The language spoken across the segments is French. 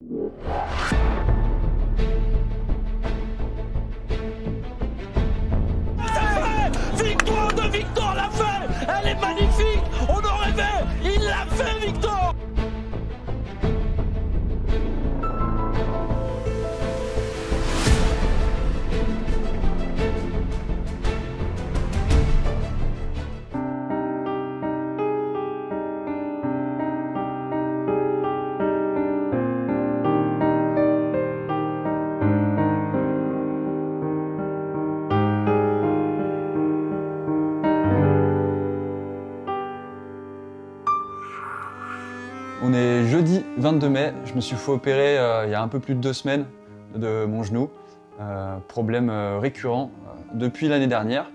Victoire de Victor l'a fait. Elle est magnifique. On en rêvait. Il l'a fait, Victor. On est jeudi 22 mai, je me suis fait opérer il y a un peu plus de 2 semaines de mon genou. Problème récurrent depuis l'année dernière.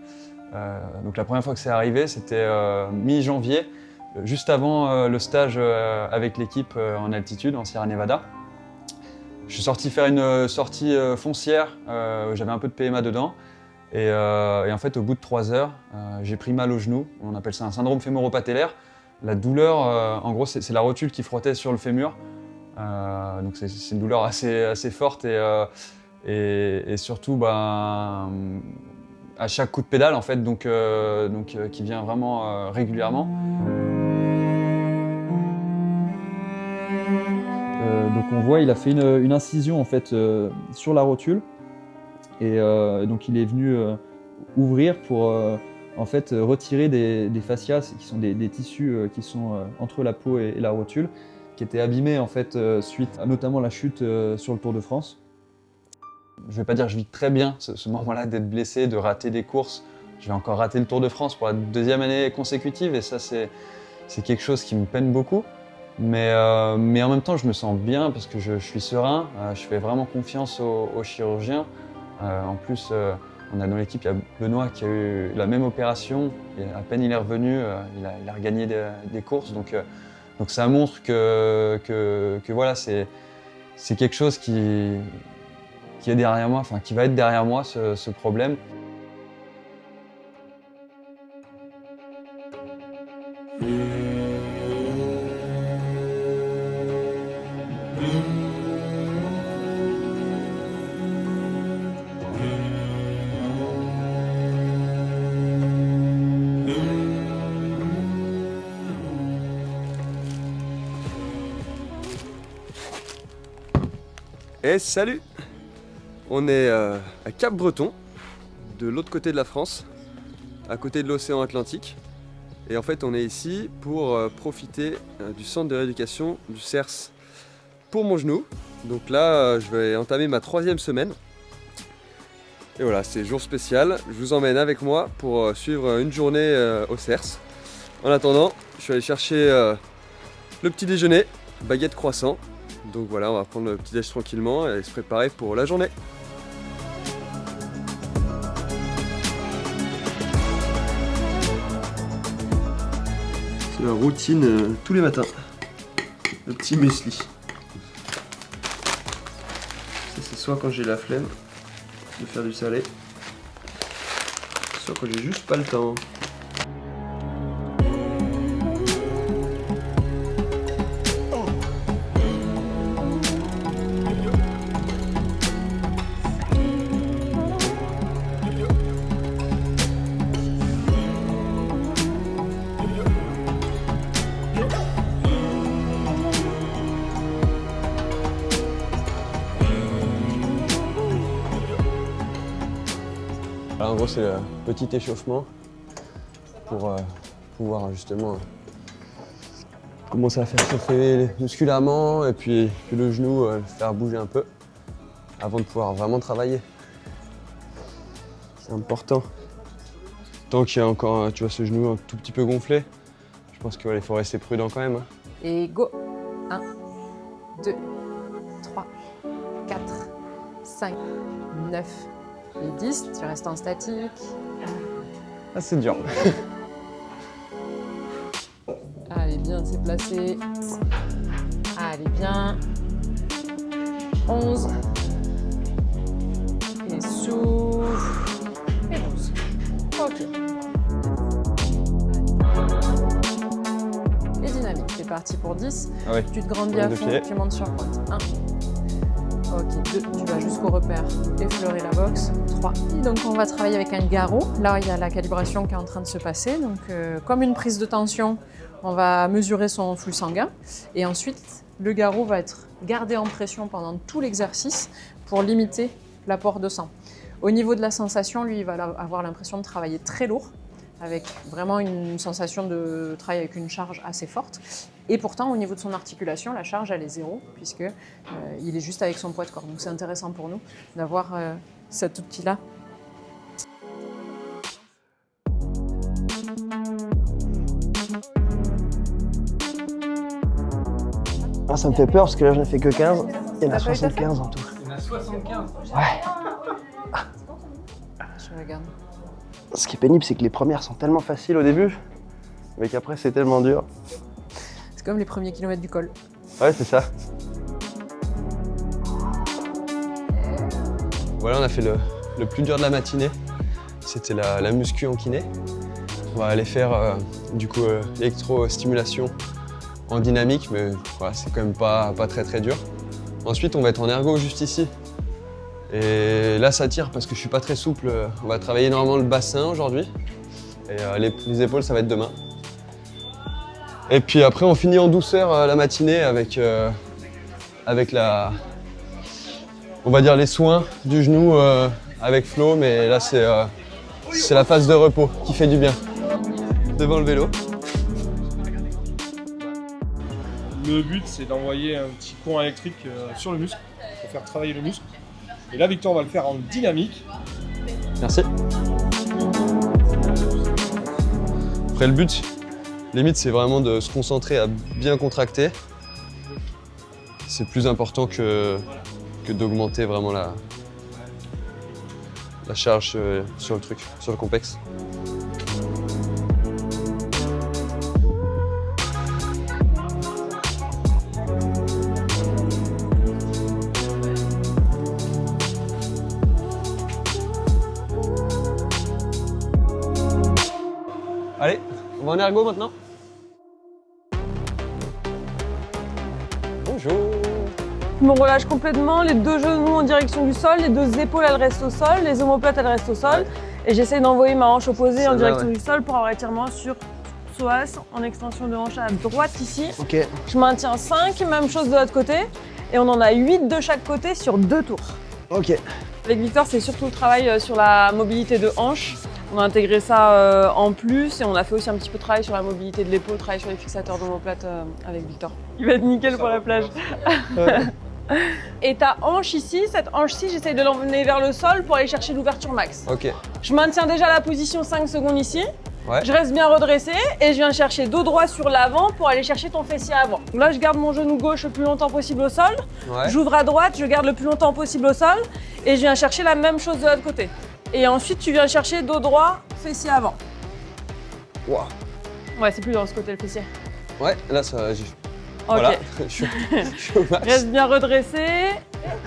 Donc la première fois que c'est arrivé, c'était mi-janvier, juste avant le stage avec l'équipe en altitude, en Sierra Nevada. Je suis sorti faire une sortie foncière, j'avais un peu de PMA dedans. Et en fait, au bout de 3 heures, j'ai pris mal au genou. On appelle ça un syndrome fémoro-patellaire. La douleur, en gros, c'est la rotule qui frottait sur le fémur. Donc c'est une douleur assez forte et surtout à chaque coup de pédale en fait, donc qui vient vraiment régulièrement. Donc on voit, il a fait une incision en fait sur la rotule et donc il est venu ouvrir pour en fait retirer des fascias qui sont des tissus qui sont entre la peau et la rotule, qui étaient abîmés en fait suite à notamment la chute sur le Tour de France. Je vais pas dire que je vis très bien ce moment-là d'être blessé, de rater des courses. Je vais encore rater le Tour de France pour la 2e année consécutive et ça c'est quelque chose qui me peine beaucoup. Mais en même temps je me sens bien parce que je suis serein, je fais vraiment confiance aux chirurgiens. En plus on a dans l'équipe, il y a Benoît qui a eu la même opération et à peine il est revenu, il a regagné des courses. Donc ça montre que voilà, c'est quelque chose qui est derrière moi, enfin qui va être derrière moi ce problème. Et salut! On est à Cap-Breton, de l'autre côté de la France, à côté de l'océan Atlantique. Et en fait on est ici pour profiter du centre de rééducation du CERS pour mon genou. Donc là je vais entamer ma 3e semaine. Et voilà, c'est jour spécial, je vous emmène avec moi pour suivre une journée au CERS. En attendant, je suis allé chercher le petit déjeuner, baguette croissant. Donc voilà, on va prendre le petit déj tranquillement et se préparer pour la journée. C'est la routine tous les matins. Le petit muesli. Ça c'est soit quand j'ai la flemme de faire du salé, soit quand j'ai juste pas le temps. Alors en gros c'est le petit échauffement pour pouvoir justement commencer à faire chauffer musculairement et puis le genou faire bouger un peu avant de pouvoir vraiment travailler. C'est important. Tant qu'il y a encore tu vois, ce genou un tout petit peu gonflé, je pense qu'il faut rester prudent quand même. Et go! 1, 2, 3, 4, 5, 9 et 10. Tu restes en statique. Ah, c'est dur. Allez, bien, c'est placé. Allez, bien. 11. Et souffle. Et 12. Ok. Et dynamique. C'est parti pour 10. Ah oui. Tu te grandis à De fond, pied. tu montes sur pointe. 1, Ok, 2, tu vas jusqu'au repère, effleurer la boxe. 3. Et donc on va travailler avec un garrot. Là, il y a la calibration qui est en train de se passer. Donc comme une prise de tension, on va mesurer son flux sanguin. Et ensuite, le garrot va être gardé en pression pendant tout l'exercice pour limiter l'apport de sang. Au niveau de la sensation, lui, il va avoir l'impression de travailler très lourd, avec vraiment une sensation de travail avec une charge assez forte. Et pourtant, au niveau de son articulation, la charge, elle est 0, puisqu'il est juste avec son poids de corps. Donc c'est intéressant pour nous d'avoir cet outil-là. Ah, ça me fait peur parce que là, je n'ai fait que 15. Il y en a 75 en tout. Il y en a 75. Ouais. Je regarde. Ce qui est pénible, c'est que les premières sont tellement faciles au début, mais qu'après, c'est tellement dur. C'est comme les premiers kilomètres du col. Ouais, c'est ça. Voilà, on a fait le plus dur de la matinée. C'était la muscu en kiné. On va aller faire du coup l'électrostimulation en dynamique, mais voilà, c'est quand même pas très dur. Ensuite, on va être en ergo juste ici. Et là, ça tire parce que je suis pas très souple. On va travailler énormément le bassin aujourd'hui. Et les épaules, ça va être demain. Et puis après, on finit en douceur la matinée avec on va dire les soins du genou avec Flo, mais là, c'est la phase de repos qui fait du bien. Devant le vélo. Le but, c'est d'envoyer un petit courant électrique sur le muscle pour faire travailler le muscle. Et là, Victor va le faire en dynamique. Merci. Après, le but, limite, c'est vraiment de se concentrer à bien contracter. C'est plus important que d'augmenter vraiment la charge sur le truc, sur le complexe. Allez, on va en ergo maintenant. Bonjour. Je me relâche complètement, les deux genoux en direction du sol, les deux épaules elles restent au sol, les omoplates elles restent au sol. Et j'essaye d'envoyer ma hanche opposée en direction du sol pour avoir étirement sur psoas en extension de hanche à droite ici. Ok. Je maintiens 5, même chose de l'autre côté. Et on en a 8 de chaque côté sur 2 tours. Ok. Avec Victor, c'est surtout le travail sur la mobilité de hanche. On a intégré ça en plus et on a fait aussi un petit peu de travail sur la mobilité de l'épaule, travail sur les fixateurs d'omoplate avec Victor. Il va être nickel pour la plage. Et ta hanche ici, cette hanche-ci, j'essaye de l'emmener vers le sol pour aller chercher l'ouverture max. Ok. Je maintiens déjà la position 5 secondes ici. Ouais. Je reste bien redressé et je viens chercher dos droit sur l'avant pour aller chercher ton fessier avant. Donc là, je garde mon genou gauche le plus longtemps possible au sol. Ouais. J'ouvre à droite, je garde le plus longtemps possible au sol et je viens chercher la même chose de l'autre côté. Et ensuite, tu viens chercher dos droit, fessier avant. Wow. Ouais, c'est plus dans ce côté le fessier. Ouais, là ça. J'ai... Ok. Voilà. je suis au max. Reste bien redressé.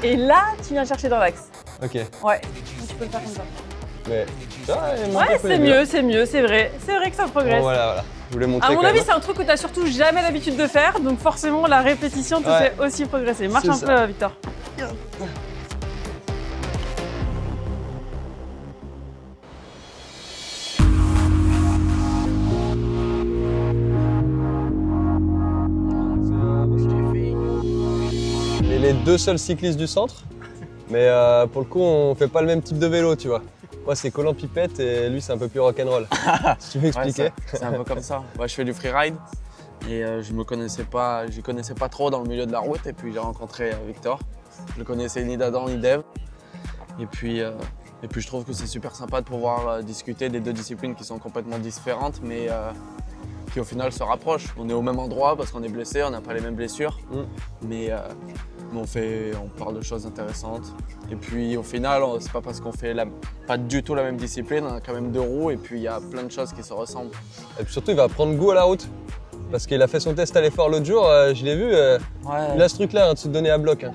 Et là, tu viens chercher dans l'axe. Ok. Ouais, tu peux le faire comme ça. Mais. Ouais, c'est mieux, c'est vrai. C'est vrai que ça progresse. Bon, voilà. Je voulais montrer. À mon quand avis, même. c'est un truc que tu n'as surtout jamais l'habitude de faire, donc forcément, la répétition te fait aussi progresser. Marche C'est un ça. peu, Victor. Les deux seuls cyclistes du centre, mais pour le coup, on fait pas le même type de vélo, tu vois. Moi, c'est collant pipette et lui, c'est un peu plus rock'n'roll. Si tu veux expliquer. Ouais, c'est un peu comme ça. Ouais, je fais du freeride et je connaissais pas trop dans le milieu de la route et puis j'ai rencontré Victor. Je le connaissais ni d'Adam ni d'Ève. Et puis je trouve que c'est super sympa de pouvoir discuter des deux disciplines qui sont complètement différentes mais qui au final se rapprochent. On est au même endroit parce qu'on est blessé, on n'a pas les mêmes blessures. Mais on parle de choses intéressantes. Et puis au final, c'est pas parce qu'on fait pas du tout la même discipline, on a quand même deux roues et puis il y a plein de choses qui se ressemblent. Et puis surtout, il va prendre goût à la route. Parce qu'il a fait son test à l'effort l'autre jour, je l'ai vu. Il a ce truc-là, de se donner à bloc.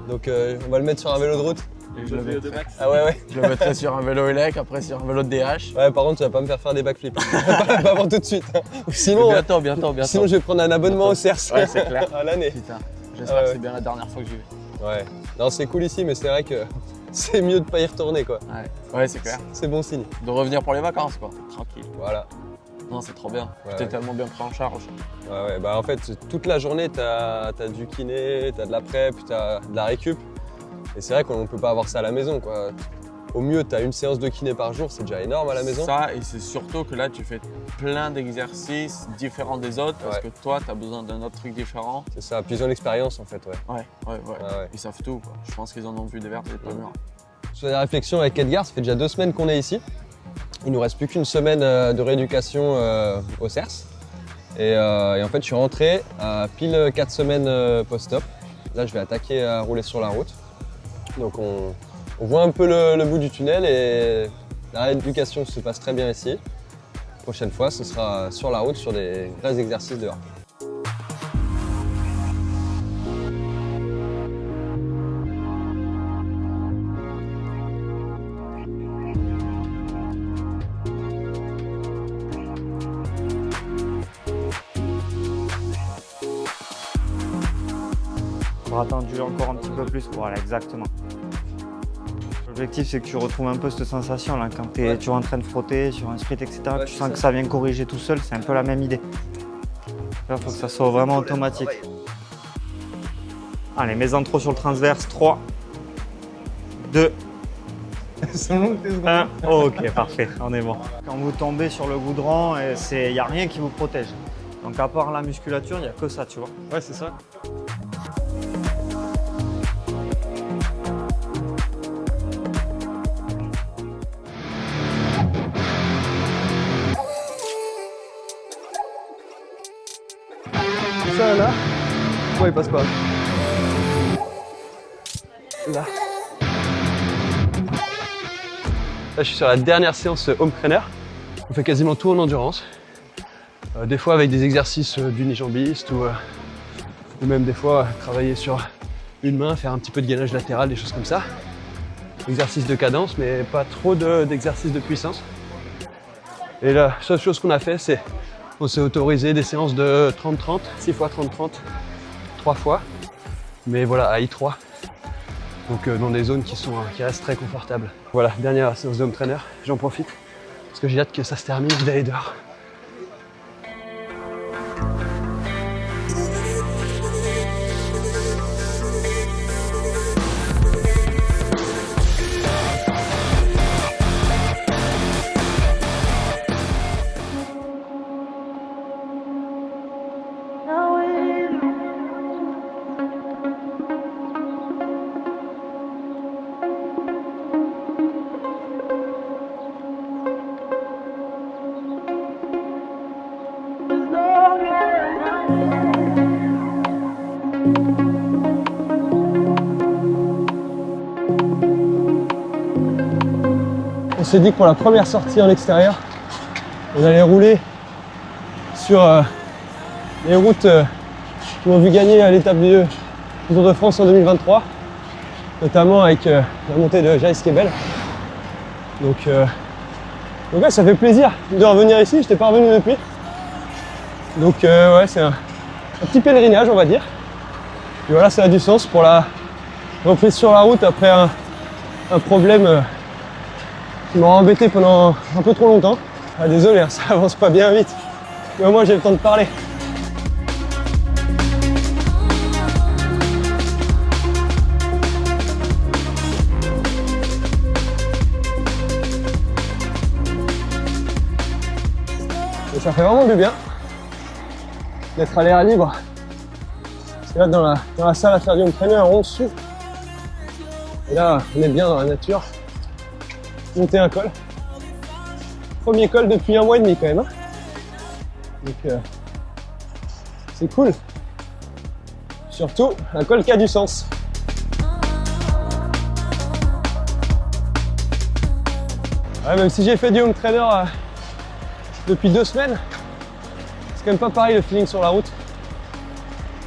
Donc on va le mettre sur un vélo de route. Et je le mettrai. Ah ouais. Je le mettrai sur un vélo élec, après sur un vélo de DH. Ouais, par contre, tu vas pas me faire faire des backflips. pas avant tout de suite. Sinon, Bientôt. sinon, je vais prendre un abonnement au CERS Ouais, c'est clair. à l'année. Putain, j'espère que c'est bien la dernière fois que j'y vais. Ouais. Non, c'est cool ici, mais c'est vrai que c'est mieux de pas y retourner, quoi. Ouais, c'est clair. C'est bon signe. De revenir pour les vacances, quoi. Tranquille. Voilà. Non, c'est trop bien. Ouais, T'es ouais. tellement bien pris en charge. Ouais, bah en fait, toute la journée, t'as du kiné, t'as de la prep, t'as de la récup. Et c'est vrai qu'on peut pas avoir ça à la maison, quoi. Au mieux, t'as une séance de kiné par jour, c'est déjà énorme à la maison. Ça, et c'est surtout que là, tu fais plein d'exercices différents des autres parce que toi, t'as besoin d'un autre truc différent. C'est ça, puis ils ont l'expérience en fait, ouais. Ouais. Ils savent tout, quoi. Je pense qu'ils en ont vu des vertes et des pas mûres. Sur la réflexion avec Edgar, ça fait déjà 2 semaines qu'on est ici. Il nous reste plus qu'une semaine de rééducation au CERS. Et en fait, je suis rentré à pile 4 semaines post-op. Là, je vais attaquer à rouler sur la route. Donc on voit un peu le bout du tunnel et la rééducation se passe très bien ici. La prochaine fois, ce sera sur la route, sur des vrais exercices dehors. Bras tendu encore un petit peu plus, voilà exactement. L'objectif c'est que tu retrouves un peu cette sensation là quand tu es en train de frotter sur un sprint etc. Ouais, tu sens que ça vient corriger tout seul, c'est un peu la même idée. Là il faut que ça soit vraiment automatique. Allez, mets-en trop sur le transverse, 3, 2, 1. Ok, parfait, on est bon. Quand vous tombez sur le goudron, il n'y a rien qui vous protège. Donc à part la musculature, il n'y a que ça, tu vois. Ouais, c'est ça. Ça là, pourquoi il passe pas? Là. Là, je suis sur la dernière séance home trainer. On fait quasiment tout en endurance. Des fois avec des exercices d'unijambiste ou même des fois travailler sur une main, faire un petit peu de gainage latéral, des choses comme ça. Exercice de cadence, mais pas trop d'exercices de puissance. Et la seule chose qu'on a fait, c'est on s'est autorisé des séances de 30-30, 6 x 30-30, 3 fois. Mais voilà, à I3. Donc dans des zones qui restent très confortables. Voilà, dernière séance de home trainer, j'en profite. Parce que j'ai hâte que ça se termine et d'aller dehors. On s'est dit que pour la première sortie en extérieur, on allait rouler sur les routes qui m'ont vu gagner à l'étape du Tour de France en 2023, notamment avec la montée de Jaïs-Kebel. Donc ouais, ça fait plaisir de revenir ici, je n'étais pas revenu depuis. Donc ouais, c'est un petit pèlerinage, on va dire. Et voilà, ça a du sens pour la reprise sur la route après un problème qui m'a embêté pendant un peu trop longtemps. Ah, désolé, hein, ça avance pas bien vite. Mais au moins j'ai le temps de parler. Et ça fait vraiment du bien d'être à l'air libre. Parce que là, dans la salle à faire du home trainer, on souffle. Et là, on est bien dans la nature. Monter un col. Premier col depuis 1 mois et demi quand même. Hein. Donc c'est cool. Surtout un col qui a du sens. Ouais, même si j'ai fait du home trainer depuis 2 semaines, c'est quand même pas pareil le feeling sur la route.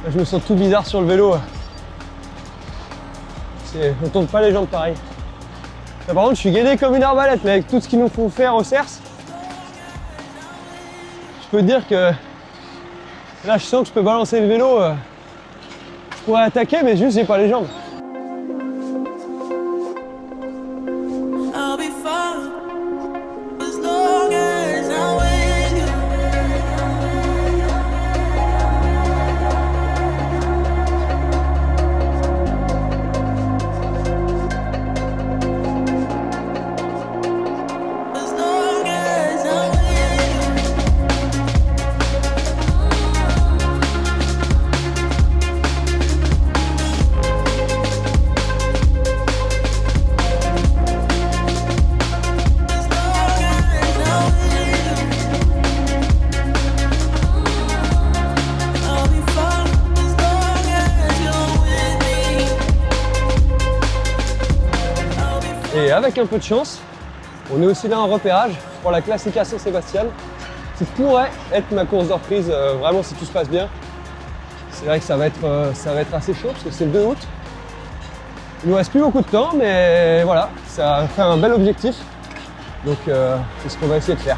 Là, je me sens tout bizarre sur le vélo. On tourne pas les jambes pareil. Là, par contre, je suis gainé comme une arbalète, mais avec tout ce qu'il nous faut faire au CERS, je peux te dire que là, je sens que je peux balancer le vélo. Je pourrais attaquer, mais juste, j'ai pas les jambes. Et avec un peu de chance, on est aussi là en repérage pour la Classica San Sebastian, qui pourrait être ma course de reprise, vraiment si tout se passe bien. C'est vrai que ça va être assez chaud parce que c'est le 2 août. Il nous reste plus beaucoup de temps, mais voilà, ça fait un bel objectif. Donc c'est ce qu'on va essayer de faire.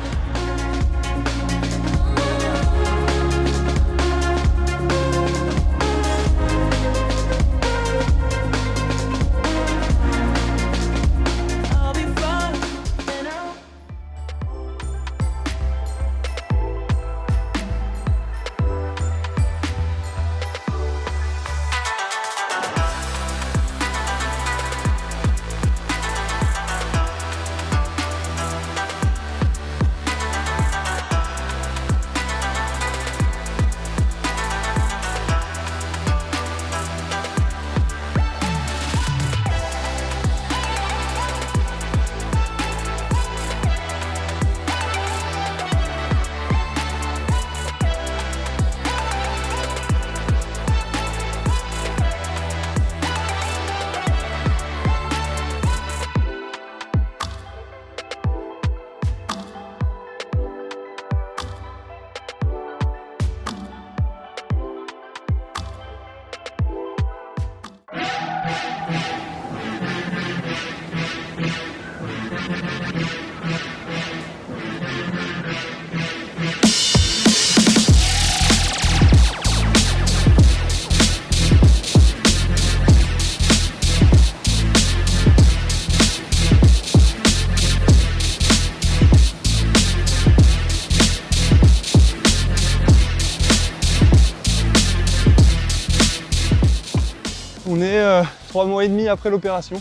On est 3 mois et demi après l'opération.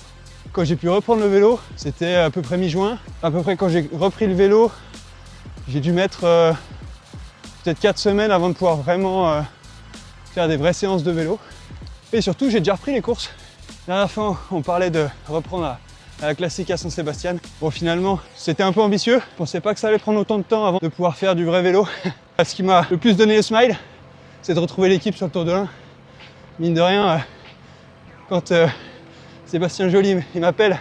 Quand j'ai pu reprendre le vélo, c'était à peu près mi-juin. À peu près quand j'ai repris le vélo, j'ai dû mettre peut-être 4 semaines avant de pouvoir vraiment faire des vraies séances de vélo. Et surtout, j'ai déjà repris les courses. La dernière fois, on parlait de reprendre à la Classica San Sebastian. Bon, finalement, c'était un peu ambitieux. Je pensais pas que ça allait prendre autant de temps avant de pouvoir faire du vrai vélo. Ce qui m'a le plus donné le smile, c'est de retrouver l'équipe sur le Tour de l'Ain. Mine de rien, quand Sébastien Joly il m'appelle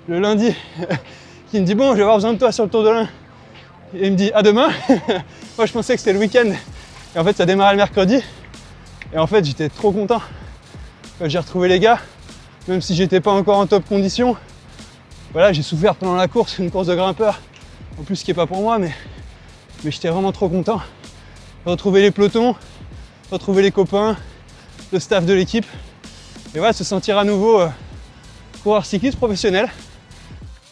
le lundi, qui me dit bon, je vais avoir besoin de toi sur le Tour de l'Ain, et il me dit à demain. Moi je pensais que c'était le week-end, et en fait ça démarrait le mercredi, et en fait j'étais trop content quand j'ai retrouvé les gars, même si j'étais pas encore en top condition. Voilà, j'ai souffert pendant la course, une course de grimpeur, en plus ce qui est pas pour moi, mais j'étais vraiment trop content de retrouver les pelotons, retrouver les copains, le staff de l'équipe. Et voilà, se sentir à nouveau coureur cycliste professionnel.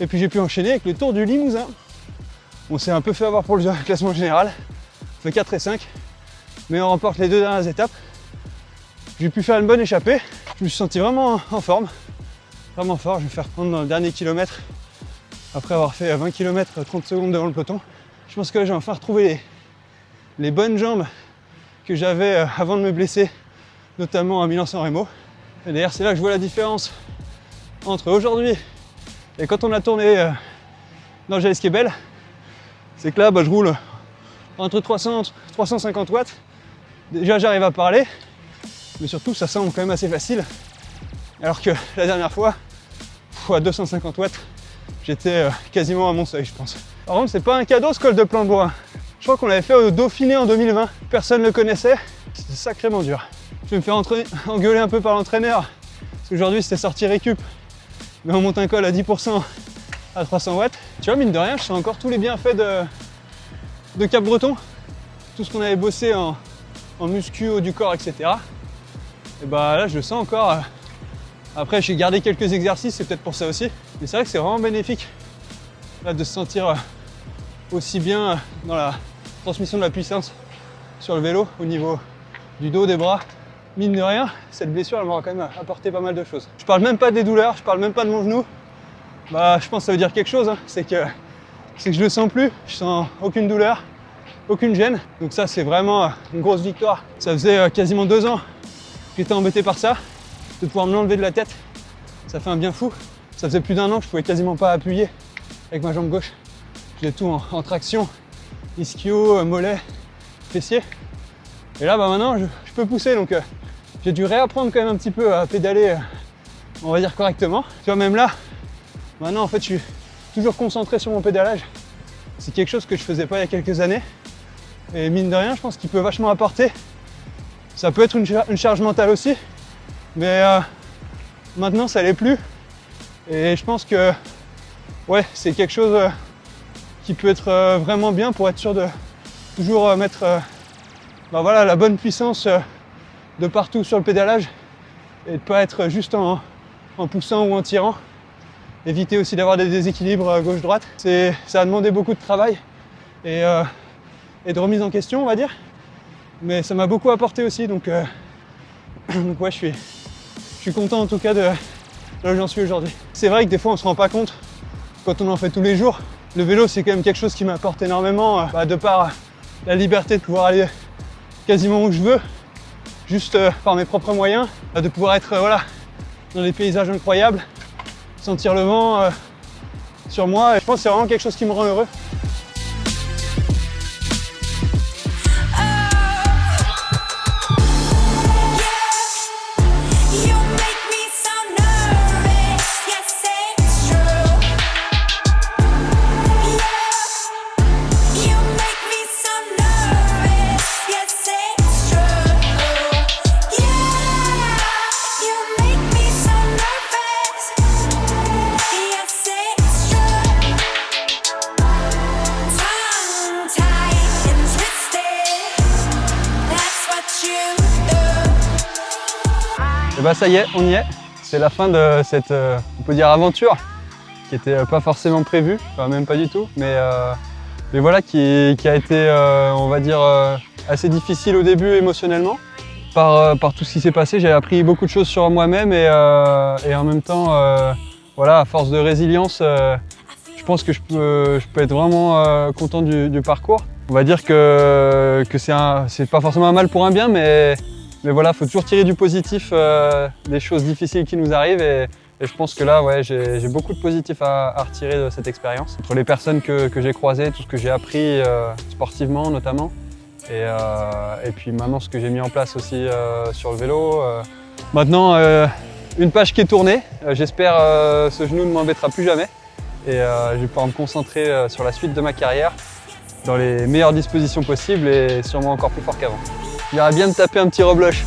Et puis j'ai pu enchaîner avec le Tour du Limousin. On s'est un peu fait avoir pour le classement général. On fait 4 et 5. Mais on remporte les 2 dernières étapes. J'ai pu faire une bonne échappée. Je me suis senti vraiment en forme. Vraiment fort. Je vais faire prendre dans le dernier kilomètre. Après avoir fait 20 km 30 secondes devant le peloton. Je pense que j'ai enfin retrouvé les bonnes jambes que j'avais avant de me blesser, notamment à Milan-San Remo. Et d'ailleurs, c'est là que je vois la différence entre aujourd'hui et quand on a tourné dans Jalles-Kebel. C'est que là, je roule entre 300 et 350 watts. Déjà, j'arrive à parler, mais surtout, ça semble quand même assez facile. Alors que la dernière fois, à 250 watts, j'étais quasiment à mon seuil, je pense. Par contre, c'est pas un cadeau ce col de Plan-de-Bois. Je crois qu'on l'avait fait au Dauphiné en 2020. Personne ne le connaissait. C'était sacrément dur. Je vais me faire engueuler un peu par l'entraîneur, parce qu'aujourd'hui c'était sortie récup, mais on monte un col à 10% à 300 watts. Tu vois, mine de rien, je sens encore tous les bienfaits de Cap-Breton, tout ce qu'on avait bossé en muscu, haut du corps, etc. Et là, je le sens encore. Après, j'ai gardé quelques exercices, c'est peut-être pour ça aussi, mais c'est vrai que c'est vraiment bénéfique là, de se sentir aussi bien dans la transmission de la puissance sur le vélo, au niveau du dos, des bras. Mine de rien, cette blessure, elle m'aura quand même apporté pas mal de choses. Je parle même pas des douleurs, je parle même pas de mon genou. Je pense que ça veut dire quelque chose, hein. C'est que je le sens plus, je sens aucune douleur, aucune gêne. Donc ça, c'est vraiment une grosse victoire. Ça faisait quasiment 2 ans que j'étais embêté par ça, de pouvoir me l'enlever de la tête. Ça fait un bien fou. Ça faisait plus d'1 an que je pouvais quasiment pas appuyer avec ma jambe gauche. J'ai tout en traction, ischio, mollet, fessier. Et là, maintenant, je peux pousser, donc j'ai dû réapprendre quand même un petit peu à pédaler, on va dire correctement. Tu vois, même là, Maintenant, en fait, je suis toujours concentré sur mon pédalage. C'est quelque chose que je faisais pas il y a quelques années. Et mine de rien, je pense qu'il peut vachement apporter. Ça peut être une charge mentale aussi, mais maintenant, ça l'est plus. Et je pense que ouais, c'est quelque chose qui peut être vraiment bien pour être sûr de toujours mettre voilà, la bonne puissance de partout sur le pédalage et de ne pas être juste en poussant ou en tirant. Éviter aussi d'avoir des déséquilibres gauche-droite. Ça a demandé beaucoup de travail et de remise en question, on va dire. Mais ça m'a beaucoup apporté aussi, donc ouais, je suis content en tout cas de là où j'en suis aujourd'hui. C'est vrai que des fois on ne se rend pas compte quand on en fait tous les jours. Le vélo, c'est quand même quelque chose qui m'apporte énormément, de par la liberté de pouvoir aller quasiment où je veux, juste par mes propres moyens, de pouvoir être voilà, dans des paysages incroyables, sentir le vent sur moi. Et je pense que c'est vraiment quelque chose qui me rend heureux. Et bah ça y est, on y est. C'est la fin de cette, on peut dire, aventure qui n'était pas forcément prévue, enfin, même pas du tout, mais voilà, qui a été, on va dire, assez difficile au début émotionnellement. Par tout ce qui s'est passé, j'ai appris beaucoup de choses sur moi-même et en même temps, voilà, à force de résilience, je pense que je peux être vraiment content du parcours. On va dire que c'est pas forcément un mal pour un bien, mais voilà, il faut toujours tirer du positif des choses difficiles qui nous arrivent et je pense que là, ouais, j'ai beaucoup de positif à retirer de cette expérience. Entre les personnes que j'ai croisées, tout ce que j'ai appris sportivement notamment, et puis maintenant ce que j'ai mis en place aussi sur le vélo. Maintenant, une page qui est tournée, j'espère ce genou ne m'embêtera plus jamais et je vais pouvoir me concentrer sur la suite de ma carrière dans les meilleures dispositions possibles et sûrement encore plus fort qu'avant. J'irais bien me taper un petit rebloche.